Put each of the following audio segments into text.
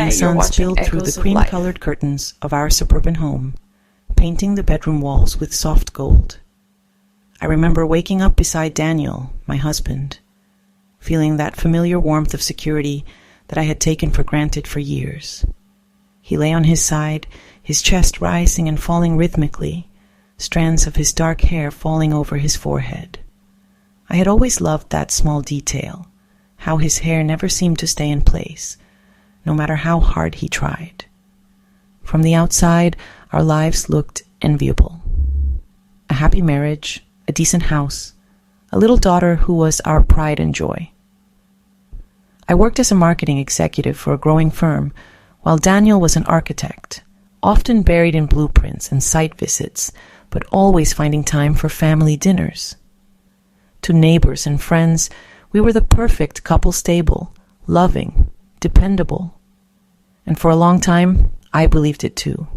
morning sun spilled through the cream-colored curtains of our suburban home, painting the bedroom walls with soft gold. I remember waking up beside Daniel, my husband, feeling that familiar warmth of security that I had taken for granted for years. He lay on his side, his chest rising and falling rhythmically, strands of his dark hair falling over his forehead. I had always loved that small detail, how his hair never seemed to stay in place, no matter how hard he tried. From the outside, our lives looked enviable. A happy marriage, a decent house, a little daughter who was our pride and joy. I worked as a marketing executive for a growing firm, while Daniel was an architect, often buried in blueprints and site visits, but always finding time for family dinners. To neighbors and friends, we were the perfect couple, stable, loving, dependable. And for a long time, I believed it too.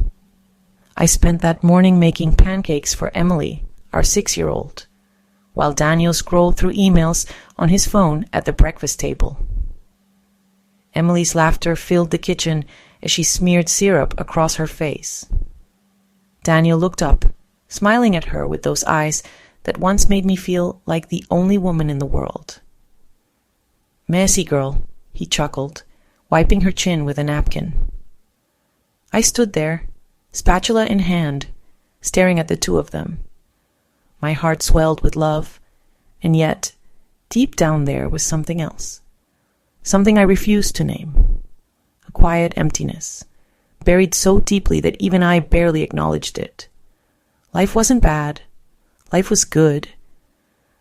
I spent that morning making pancakes for Emily, our 6-year-old, while Daniel scrolled through emails on his phone at the breakfast table. Emily's laughter filled the kitchen as she smeared syrup across her face. Daniel looked up, smiling at her with those eyes that once made me feel like the only woman in the world. "Messy girl," he chuckled, wiping her chin with a napkin. I stood there, spatula in hand, staring at the two of them. My heart swelled with love, and yet, deep down there was something else. Something I refused to name. A quiet emptiness, buried so deeply that even I barely acknowledged it. Life wasn't bad. Life was good.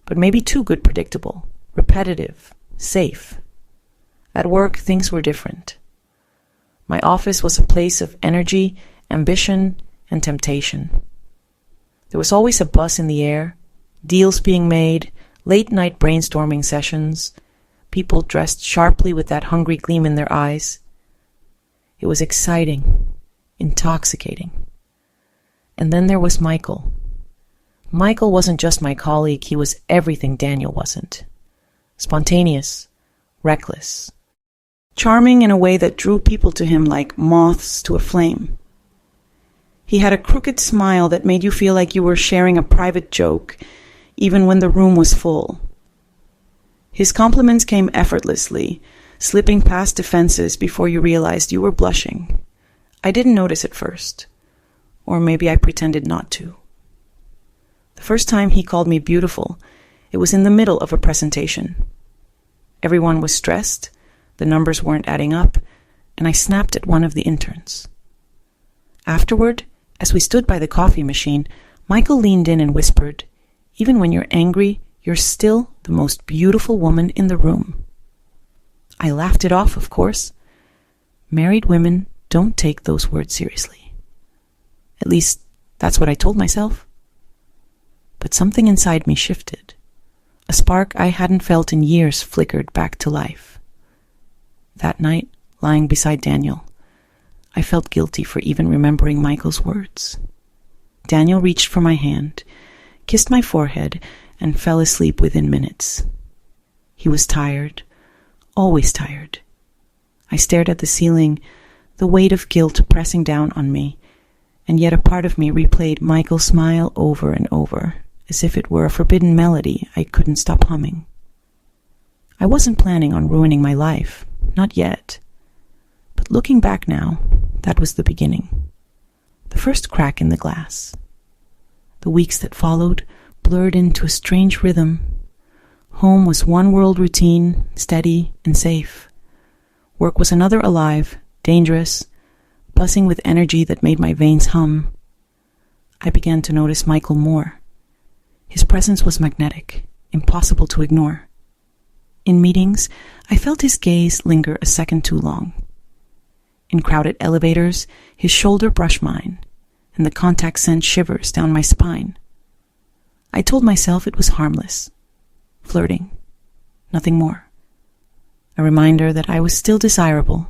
But maybe too good, predictable, repetitive, safe. At work, things were different. My office was a place of energy, ambition, and temptation. There was always a buzz in the air, deals being made, late-night brainstorming sessions, people dressed sharply with that hungry gleam in their eyes. It was exciting, intoxicating. And then there was Michael. Michael wasn't just my colleague, he was everything Daniel wasn't. Spontaneous, reckless, charming in a way that drew people to him like moths to a flame. He had a crooked smile that made you feel like you were sharing a private joke, even when the room was full. His compliments came effortlessly, slipping past defenses before you realized you were blushing. I didn't notice at first, or maybe I pretended not to. The first time he called me beautiful, it was in the middle of a presentation. Everyone was stressed, the numbers weren't adding up, and I snapped at one of the interns. Afterward, as we stood by the coffee machine, Michael leaned in and whispered, "Even when you're angry, you're still the most beautiful woman in the room." I laughed it off, of course. Married women don't take those words seriously. At least, that's what I told myself. But something inside me shifted. A spark I hadn't felt in years flickered back to life. That night, lying beside Daniel, I felt guilty for even remembering Michael's words. Daniel reached for my hand, kissed my forehead, and fell asleep within minutes. He was tired, always tired. I stared at the ceiling, the weight of guilt pressing down on me, and yet a part of me replayed Michael's smile over and over, as if it were a forbidden melody I couldn't stop humming. I wasn't planning on ruining my life, not yet. But looking back now, that was the beginning. The first crack in the glass. The weeks that followed blurred into a strange rhythm. Home was one world routine, steady and safe. Work was another, alive, dangerous, buzzing with energy that made my veins hum. I began to notice Michael more. His presence was magnetic, impossible to ignore. In meetings, I felt his gaze linger a second too long. In crowded elevators, his shoulder brushed mine, and the contact sent shivers down my spine. I told myself it was harmless. Flirting. Nothing more. A reminder that I was still desirable,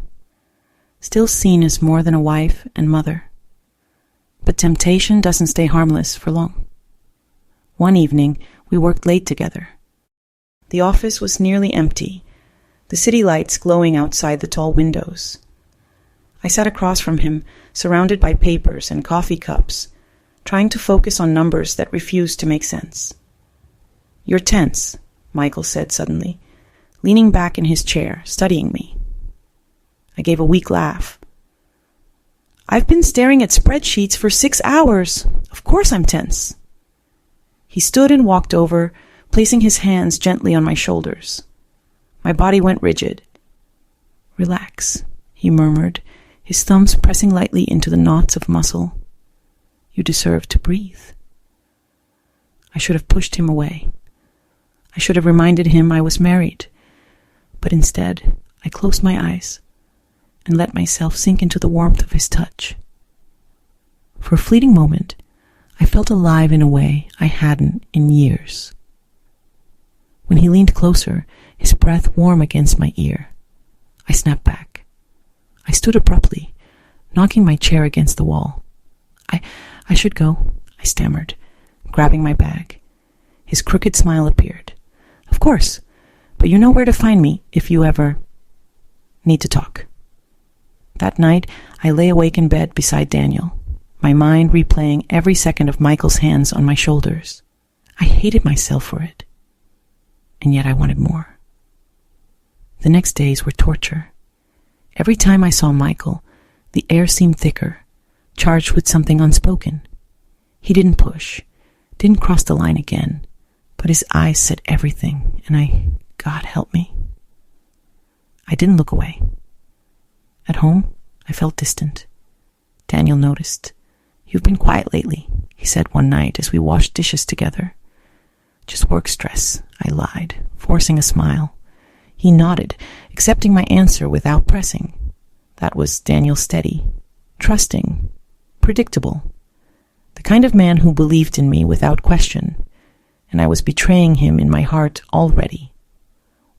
still seen as more than a wife and mother. But temptation doesn't stay harmless for long. One evening, we worked late together. The office was nearly empty, the city lights glowing outside the tall windows. I sat across from him, surrounded by papers and coffee cups, trying to focus on numbers that refused to make sense. "You're tense," Michael said suddenly, leaning back in his chair, studying me. I gave a weak laugh. "I've been staring at spreadsheets for 6 hours. Of course I'm tense." He stood and walked over, placing his hands gently on my shoulders. My body went rigid. "Relax," he murmured, his thumbs pressing lightly into the knots of muscle. "You deserve to breathe." I should have pushed him away. I should have reminded him I was married. But instead, I closed my eyes and let myself sink into the warmth of his touch. For a fleeting moment, I felt alive in a way I hadn't in years. When he leaned closer, his breath warm against my ear, I snapped back. I stood abruptly, knocking my chair against the wall. I should go," I stammered, grabbing my bag. His crooked smile appeared. "Of course, but you know where to find me if you ever need to talk." That night, I lay awake in bed beside Daniel, my mind replaying every second of Michael's hands on my shoulders. I hated myself for it, and yet I wanted more. The next days were torture. Every time I saw Michael, the air seemed thicker, charged with something unspoken. He didn't push, didn't cross the line again, but his eyes said everything, and God help me. I didn't look away. At home, I felt distant. Daniel noticed. "You've been quiet lately," he said one night as we washed dishes together. "Just work stress," I lied, forcing a smile. He nodded, accepting my answer without pressing. That was Daniel steady, trusting, predictable. The kind of man who believed in me without question, and I was betraying him in my heart already.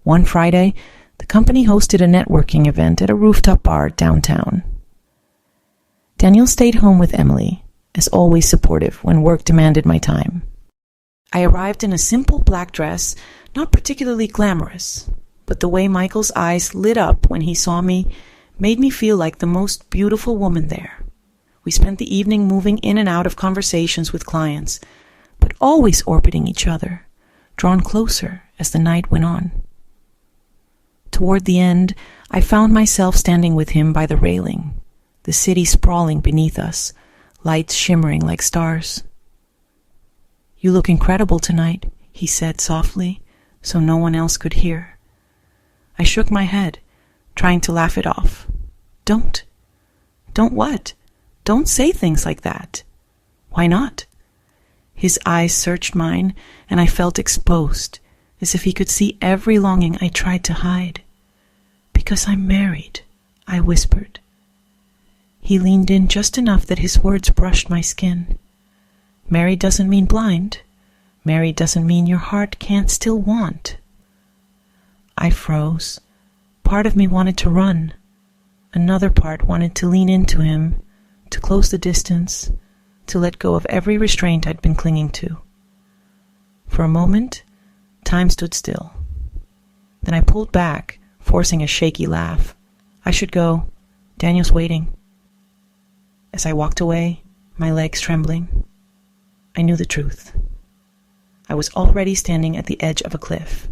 One Friday, the company hosted a networking event at a rooftop bar downtown. Daniel stayed home with Emily, as always supportive when work demanded my time. I arrived in a simple black dress, not particularly glamorous, but the way Michael's eyes lit up when he saw me made me feel like the most beautiful woman there. We spent the evening moving in and out of conversations with clients, but always orbiting each other, drawn closer as the night went on. Toward the end, I found myself standing with him by the railing, the city sprawling beneath us, lights shimmering like stars. "You look incredible tonight," he said softly, so no one else could hear. I shook my head, trying to laugh it off. Don't what? Don't say things like that." "Why not?" His eyes searched mine, and I felt exposed, as if he could see every longing I tried to hide. "Because I'm married," I whispered. He leaned in just enough that his words brushed my skin. "Married doesn't mean blind. Married doesn't mean your heart can't still want." I froze. Part of me wanted to run. Another part wanted to lean into him, to close the distance, to let go of every restraint I'd been clinging to. For a moment, time stood still. Then I pulled back, forcing a shaky laugh. "I should go. Daniel's waiting." As I walked away, my legs trembling, I knew the truth. I was already standing at the edge of a cliff,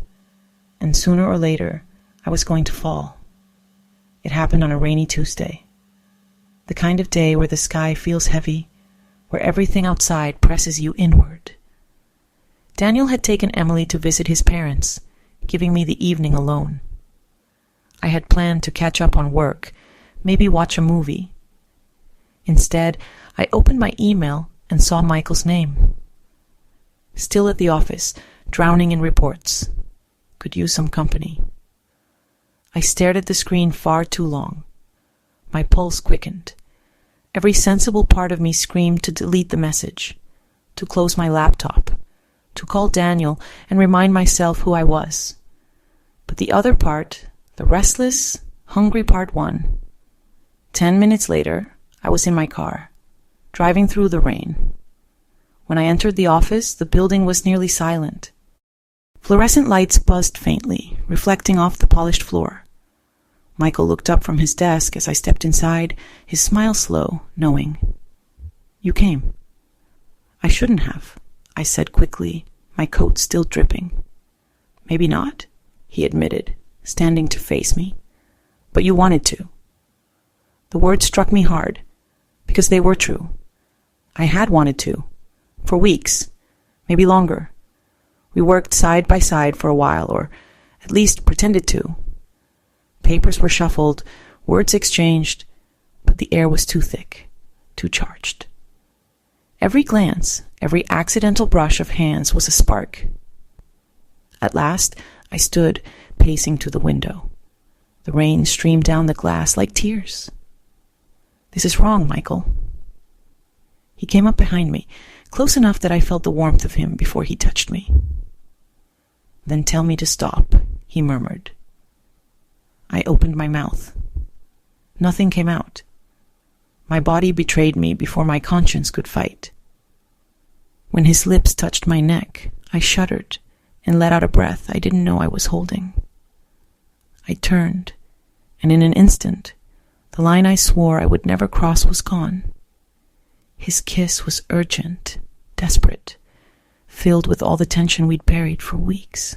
and sooner or later, I was going to fall. It happened on a rainy Tuesday, the kind of day where the sky feels heavy, where everything outside presses you inward. Daniel had taken Emily to visit his parents, giving me the evening alone. I had planned to catch up on work, maybe watch a movie. Instead, I opened my email and saw Michael's name. Still at the office, drowning in reports. Could use some company. I stared at the screen far too long. My pulse quickened. Every sensible part of me screamed to delete the message, to close my laptop, to call Daniel and remind myself who I was. But the other part, the restless, hungry part, won. 10 minutes later, I was in my car, driving through the rain. When I entered the office, the building was nearly silent. Fluorescent lights buzzed faintly, reflecting off the polished floor. Michael looked up from his desk as I stepped inside, his smile slow, knowing. "You came." "I shouldn't have," I said quickly, my coat still dripping. "Maybe not," he admitted, standing to face me. "But you wanted to." The words struck me hard, because they were true. I had wanted to, for weeks, maybe longer. We worked side by side for a while, or at least pretended to. Papers were shuffled, words exchanged, but the air was too thick, too charged. Every glance, every accidental brush of hands was a spark. At last, I stood, pacing to the window. The rain streamed down the glass like tears. "This is wrong, Michael." He came up behind me, close enough that I felt the warmth of him before he touched me. "Then tell me to stop," he murmured. I opened my mouth. Nothing came out. My body betrayed me before my conscience could fight. When his lips touched my neck, I shuddered and let out a breath I didn't know I was holding. I turned, and in an instant, the line I swore I would never cross was gone. His kiss was urgent, desperate, filled with all the tension we'd buried for weeks.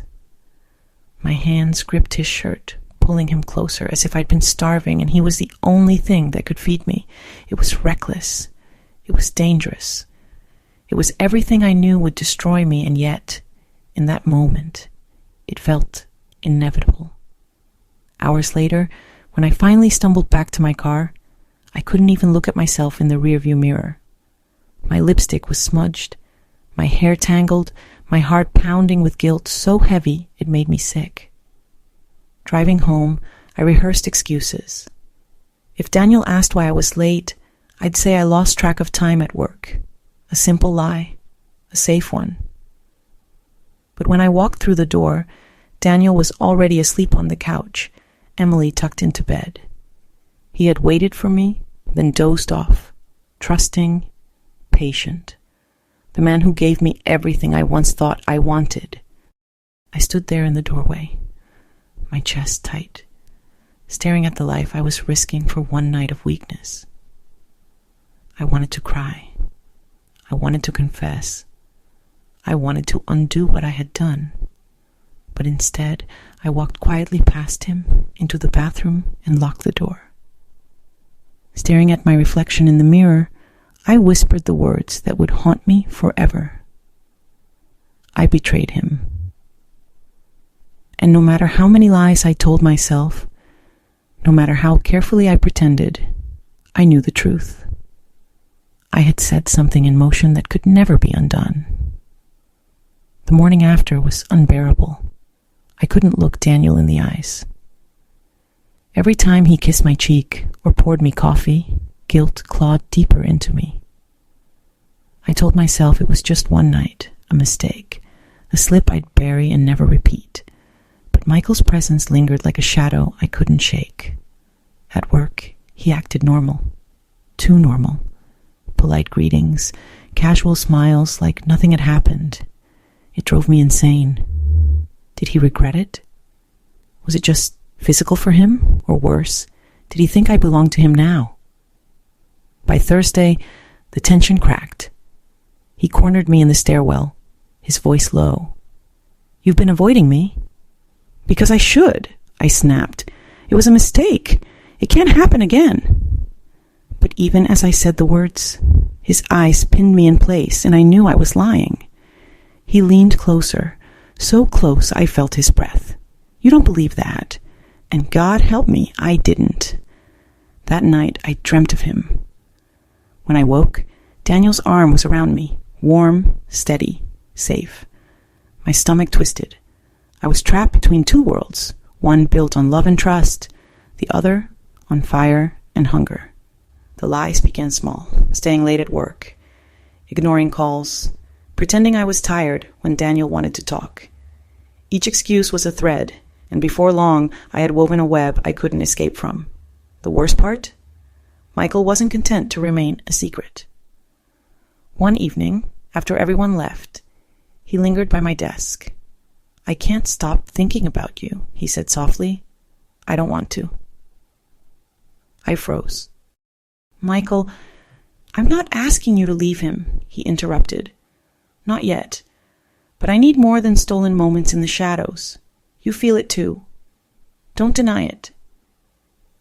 My hands gripped his shirt, pulling him closer as if I'd been starving and he was the only thing that could feed me. It was reckless. It was dangerous. It was everything I knew would destroy me, and yet, in that moment, it felt inevitable. Hours later, when I finally stumbled back to my car, I couldn't even look at myself in the rearview mirror. My lipstick was smudged, my hair tangled, my heart pounding with guilt so heavy it made me sick. Driving home, I rehearsed excuses. If Daniel asked why I was late, I'd say I lost track of time at work. A simple lie, a safe one. But when I walked through the door, Daniel was already asleep on the couch, Emily tucked into bed. He had waited for me, then dozed off, trusting, patient. The man who gave me everything I once thought I wanted. I stood there in the doorway, my chest tight, staring at the life I was risking for one night of weakness. I wanted to cry. I wanted to confess. I wanted to undo what I had done. But instead, I walked quietly past him into the bathroom and locked the door. Staring at my reflection in the mirror, I whispered the words that would haunt me forever. I betrayed him. And no matter how many lies I told myself, no matter how carefully I pretended, I knew the truth. I had set something in motion that could never be undone. The morning after was unbearable. I couldn't look Daniel in the eyes. Every time he kissed my cheek or poured me coffee, guilt clawed deeper into me. I told myself it was just one night, a mistake, a slip I'd bury and never repeat. But Michael's presence lingered like a shadow I couldn't shake. At work, he acted normal, too normal. Polite greetings, casual smiles like nothing had happened. It drove me insane. Did he regret it? Was it just physical for him, or worse, did he think I belonged to him now? By Thursday, the tension cracked. He cornered me in the stairwell, his voice low. "You've been avoiding me." "Because I should," I snapped. "It was a mistake. It can't happen again." But even as I said the words, his eyes pinned me in place, and I knew I was lying. He leaned closer, so close I felt his breath. "You don't believe that." And God help me, I didn't. That night, I dreamt of him. When I woke, Daniel's arm was around me, warm, steady, safe. My stomach twisted. I was trapped between two worlds, one built on love and trust, the other on fire and hunger. The lies began small, staying late at work, ignoring calls, pretending I was tired when Daniel wanted to talk. Each excuse was a thread, and before long, I had woven a web I couldn't escape from. The worst part? Michael wasn't content to remain a secret. One evening, after everyone left, he lingered by my desk. "I can't stop thinking about you," he said softly. "I don't want to." I froze. "Michael, I'm not asking you to leave him," he interrupted. "Not yet. But I need more than stolen moments in the shadows. You feel it too. Don't deny it."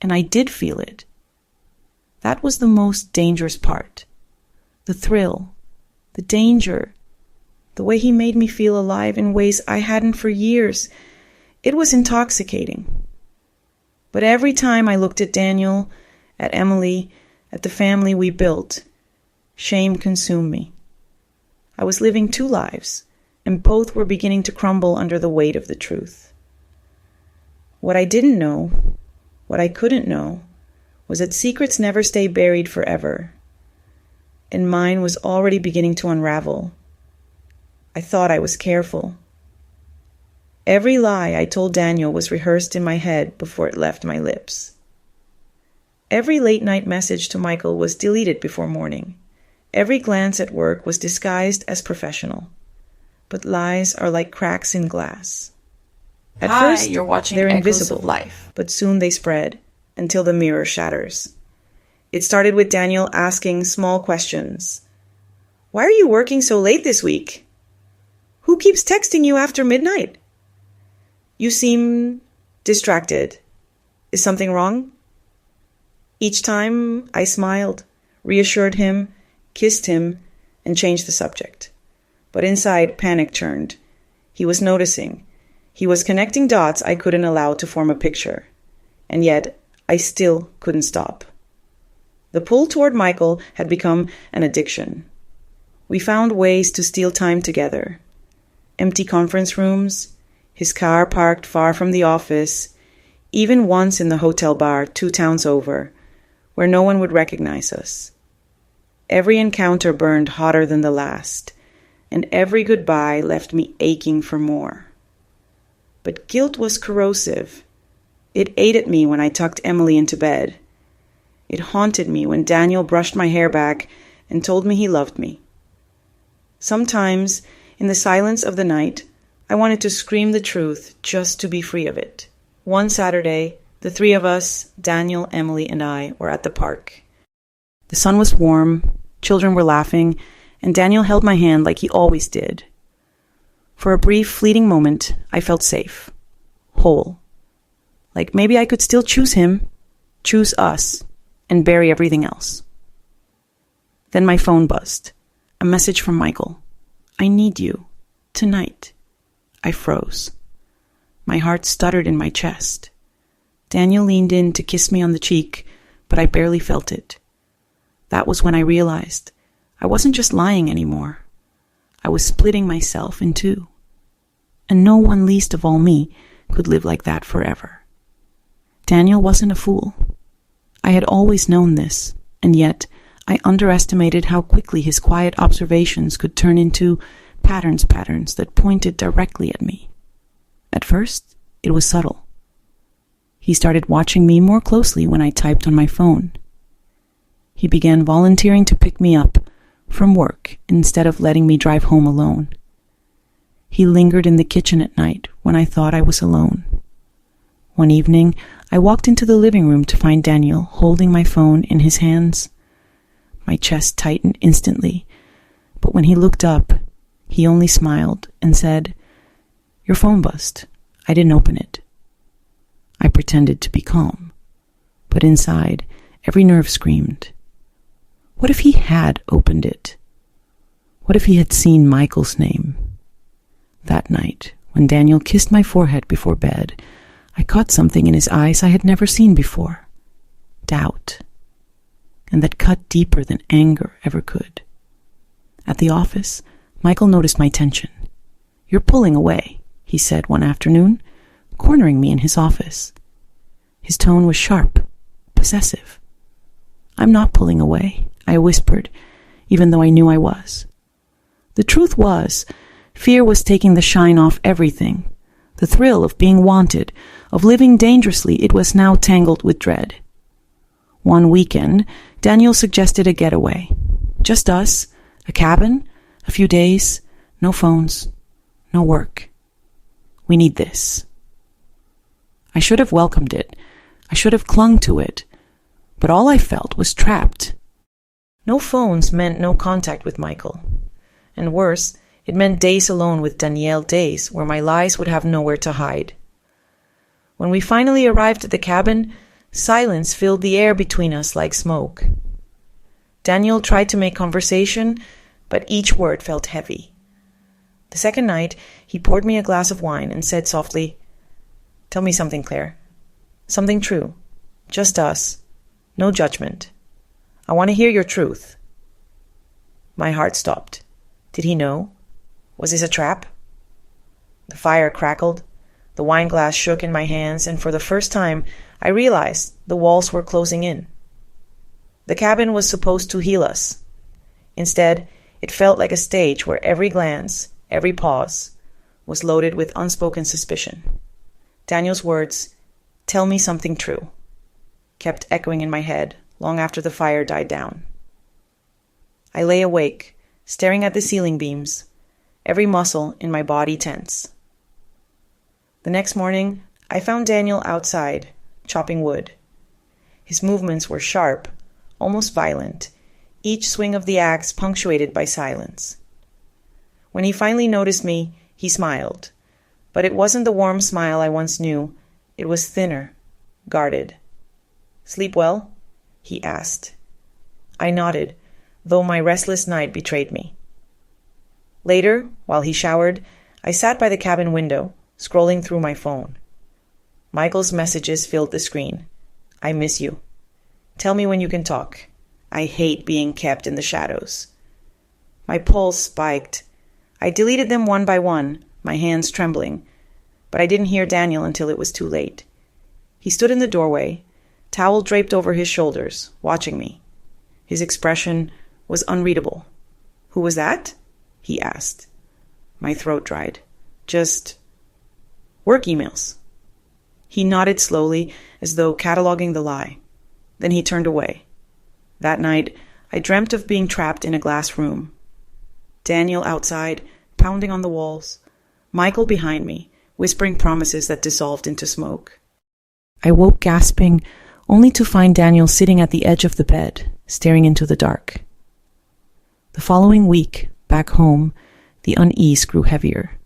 And I did feel it. That was the most dangerous part. The thrill, the danger, the way he made me feel alive in ways I hadn't for years. It was intoxicating. But every time I looked at Daniel, at Emily, at the family we built, shame consumed me. I was living two lives, and both were beginning to crumble under the weight of the truth. What I didn't know, what I couldn't know, was that secrets never stay buried forever, and mine was already beginning to unravel. I thought I was careful. Every lie I told Daniel was rehearsed in my head before it left my lips. Every late-night message to Michael was deleted before morning. Every glance at work was disguised as professional. But lies are like cracks in glass. At first, you're watching they're Echoes invisible, of Life. but soon they spread until the mirror shatters. It started with Daniel asking small questions. "Why are you working so late this week? Who keeps texting you after midnight? You seem distracted. Is something wrong?" Each time I smiled, reassured him, kissed him, and changed the subject. But inside, panic churned. He was noticing. He was connecting dots I couldn't allow to form a picture. And yet, I still couldn't stop. The pull toward Michael had become an addiction. We found ways to steal time together. Empty conference rooms, his car parked far from the office, even once in the hotel bar 2 towns over, where no one would recognize us. Every encounter burned hotter than the last, and every goodbye left me aching for more. But guilt was corrosive. It ate at me when I tucked Emily into bed. It haunted me when Daniel brushed my hair back and told me he loved me. Sometimes, in the silence of the night, I wanted to scream the truth just to be free of it. One Saturday, the 3 of us, Daniel, Emily, and I, were at the park. The sun was warm, children were laughing, and Daniel held my hand like he always did. For a brief, fleeting moment, I felt safe, whole. Like maybe I could still choose him, choose us, and bury everything else. Then my phone buzzed. A message from Michael. "I need you. Tonight." I froze. My heart stuttered in my chest. Daniel leaned in to kiss me on the cheek, but I barely felt it. That was when I realized I wasn't just lying anymore. I was splitting myself in two. And no one, least of all me, could live like that forever. Daniel wasn't a fool. I had always known this, and yet I underestimated how quickly his quiet observations could turn into patterns that pointed directly at me. At first, it was subtle. He started watching me more closely when I typed on my phone. He began volunteering to pick me up from work instead of letting me drive home alone. He lingered in the kitchen at night when I thought I was alone. One evening, I walked into the living room to find Daniel holding my phone in his hands. My chest tightened instantly, but when he looked up, he only smiled and said, "Your phone buzzed. I didn't open it." I pretended to be calm, but inside, every nerve screamed. What if he had opened it? What if he had seen Michael's name? That night, when Daniel kissed my forehead before bed, I caught something in his eyes I had never seen before. Doubt. And that cut deeper than anger ever could. At the office, Michael noticed my tension. "You're pulling away," he said one afternoon, cornering me in his office. His tone was sharp, possessive. "I'm not pulling away," I whispered, even though I knew I was. The truth was, fear was taking the shine off everything. The thrill of being wanted, of living dangerously, it was now tangled with dread. One weekend, Daniel suggested a getaway. Just us, a cabin, a few days, no phones, no work. We need this. I should have welcomed it. I should have clung to it. but all I felt was trapped. No phones meant no contact with Michael. And worse, it meant days alone with Danielle, days where my lies would have nowhere to hide. When we finally arrived at the cabin, silence filled the air between us like smoke. Daniel tried to make conversation, but each word felt heavy. The second night, he poured me a glass of wine and said softly, "Tell me something, Claire. Something true. Just us. No judgment. I want to hear your truth." My heart stopped. Did he know? Was this a trap? The fire crackled. The wine glass shook in my hands, and for the first time, I realized the walls were closing in. The cabin was supposed to heal us. Instead, it felt like a stage where every glance, every pause, was loaded with unspoken suspicion. Daniel's words, "Tell me something true," kept echoing in my head long after the fire died down. I lay awake, staring at the ceiling beams, every muscle in my body tense. The next morning, I found Daniel outside, chopping wood. His movements were sharp, almost violent, each swing of the axe punctuated by silence. When he finally noticed me, he smiled. But it wasn't the warm smile I once knew. It was thinner, guarded. "Sleep well?" he asked. I nodded, though my restless night betrayed me. Later, while he showered, I sat by the cabin window, scrolling through my phone. Michael's messages filled the screen. "I miss you. Tell me when you can talk. I hate being kept in the shadows." My pulse spiked. I deleted them one by one, my hands trembling, but I didn't hear Daniel until it was too late. He stood in the doorway, towel draped over his shoulders, watching me. His expression was unreadable. "Who was that?" he asked. My throat dried. "Just work emails." He nodded slowly, as though cataloging the lie. Then he turned away. That night, I dreamt of being trapped in a glass room. Daniel outside, pounding on the walls. Michael behind me, whispering promises that dissolved into smoke. I woke gasping, only to find Daniel sitting at the edge of the bed, staring into the dark. The following week, back home, the unease grew heavier.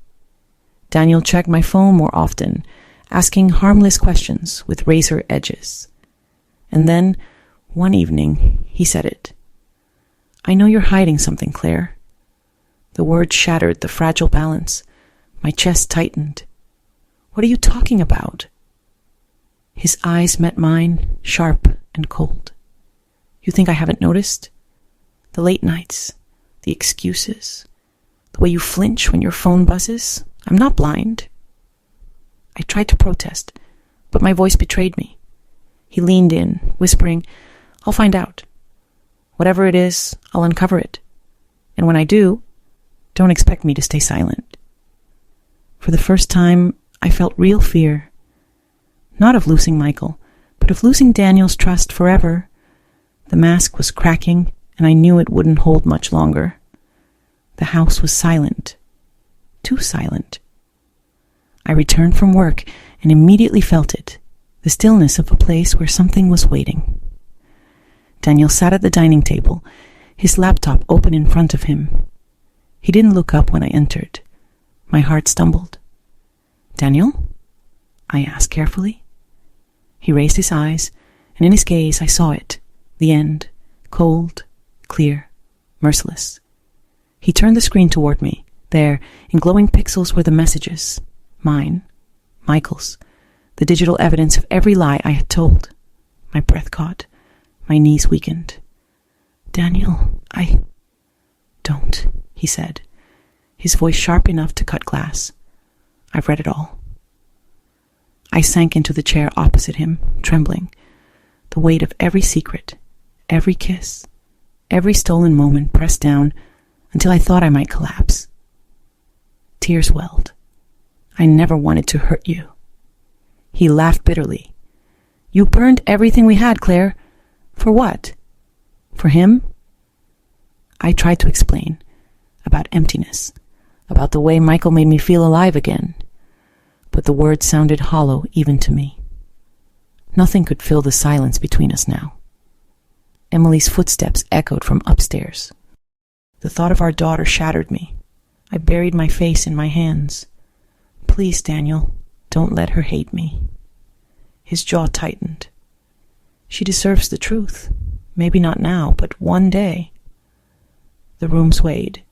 Daniel checked my phone more often, asking harmless questions with razor edges. And then, one evening, he said it. "I know you're hiding something, Claire." The words shattered the fragile balance. My chest tightened. "What are you talking about?" His eyes met mine, sharp and cold. "You think I haven't noticed? The late nights, the excuses, the way you flinch when your phone buzzes? I'm not blind." I tried to protest, but my voice betrayed me. He leaned in, whispering, "I'll find out. Whatever it is, I'll uncover it. And when I do, don't expect me to stay silent." For the first time, I felt real fear. Not of losing Michael, but of losing Daniel's trust forever. The mask was cracking, and I knew it wouldn't hold much longer. The house was silent. Too silent. I returned from work and immediately felt it, the stillness of a place where something was waiting. Daniel sat at the dining table, his laptop open in front of him. He didn't look up when I entered. My heart stumbled. "Daniel?" I asked carefully. He raised his eyes, and in his gaze I saw it, the end, cold, clear, merciless. He turned the screen toward me. There, in glowing pixels, were the messages. Mine, Michael's, the digital evidence of every lie I had told. My breath caught. My knees weakened. "Daniel, Don't," he said, his voice sharp enough to cut glass. "I've read it all." I sank into the chair opposite him, trembling. The weight of every secret, every kiss, every stolen moment pressed down until I thought I might collapse. Tears welled. "I never wanted to hurt you." He laughed bitterly. "You burned everything we had, Claire. For what? For him?" I tried to explain. About emptiness. About the way Michael made me feel alive again. But the words sounded hollow even to me. Nothing could fill the silence between us now. Emily's footsteps echoed from upstairs. The thought of our daughter shattered me. I buried my face in my hands. Please, Daniel, don't let her hate me. His jaw tightened. She deserves the truth. Maybe not now, but one day. The room swayed.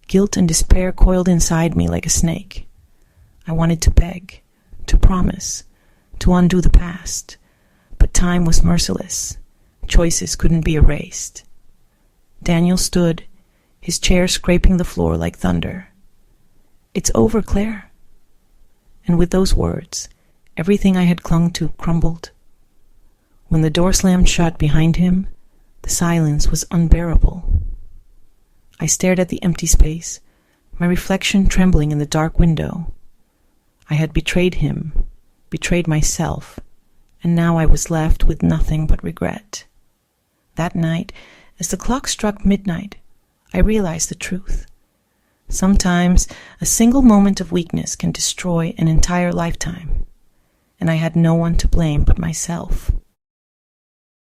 Guilt and despair coiled inside me like a snake. I wanted to beg, to promise, to undo the past. But time was merciless. Choices couldn't be erased. Daniel stood, his chair scraping the floor like thunder. It's over, Claire. And with those words, everything I had clung to crumbled. When the door slammed shut behind him, the silence was unbearable. I stared at the empty space, my reflection trembling in the dark window. I had betrayed him, betrayed myself, and now I was left with nothing but regret. That night, as the clock struck midnight, I realized the truth. Sometimes a single moment of weakness can destroy an entire lifetime, and I had no one to blame but myself.